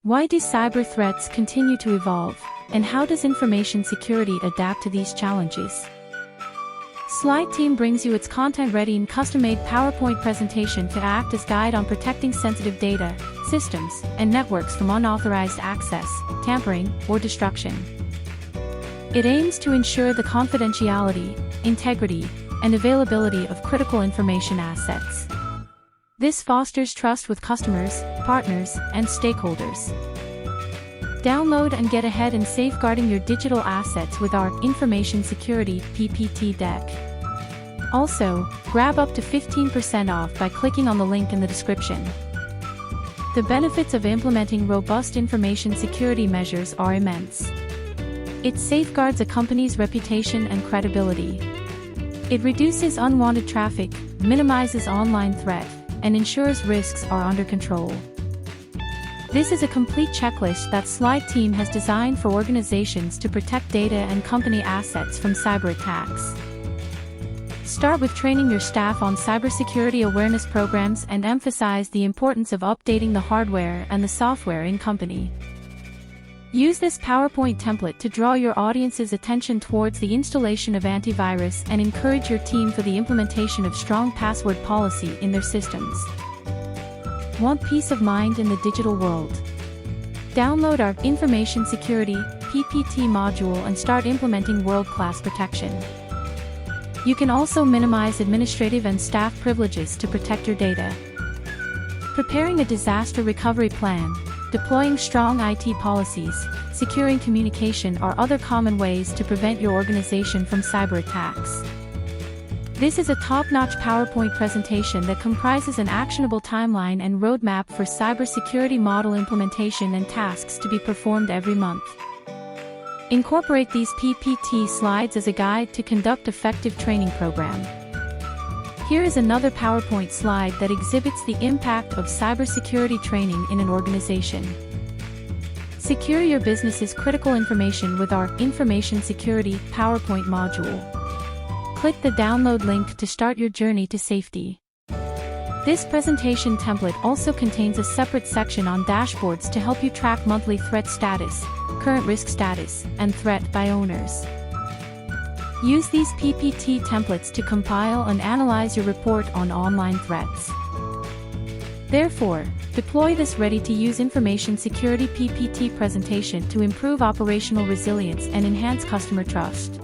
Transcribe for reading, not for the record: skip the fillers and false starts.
Why do cyber threats continue to evolve, and how does information security adapt to these challenges? SlideTeam brings you its content-ready and custom-made PowerPoint presentation to act as guide on protecting sensitive data, systems, and networks from unauthorized access, tampering, or destruction. It aims to ensure the confidentiality, integrity, and availability of critical information assets. This fosters trust with customers, partners, and stakeholders. Download and get ahead in safeguarding your digital assets with our Information Security PPT deck. Also, grab up to 15% off by clicking on the link in the description. The benefits of implementing robust information security measures are immense. It safeguards a company's reputation and credibility. It reduces unwanted traffic, minimizes online threat, and ensures risks are under control. This is a complete checklist that SlideTeam has designed for organizations to protect data and company assets from cyber attacks. Start with training your staff on cybersecurity awareness programs and emphasize the importance of updating the hardware and the software in company. Use this PowerPoint template to draw your audience's attention towards the installation of antivirus and encourage your team for the implementation of strong password policy in their systems. Want peace of mind in the digital world? Download our Information Security PPT Module and start implementing world-class protection. You can also minimize administrative and staff privileges to protect your data. Preparing a disaster recovery plan, deploying strong IT policies, securing communication are other common ways to prevent your organization from cyber attacks. This is a top-notch PowerPoint presentation that comprises an actionable timeline and roadmap for cybersecurity model implementation and tasks to be performed every month. Incorporate these PPT slides as a guide to conduct effective training program. Here is another PowerPoint slide that exhibits the impact of cybersecurity training in an organization. Secure your business's critical information with our Information Security PowerPoint module. Click the download link to start your journey to safety. This presentation template also contains a separate section on dashboards to help you track monthly threat status, current risk status, and threat by owners. Use these PPT templates to compile and analyze your report on online threats. Therefore, deploy this ready-to-use information security PPT presentation to improve operational resilience and enhance customer trust.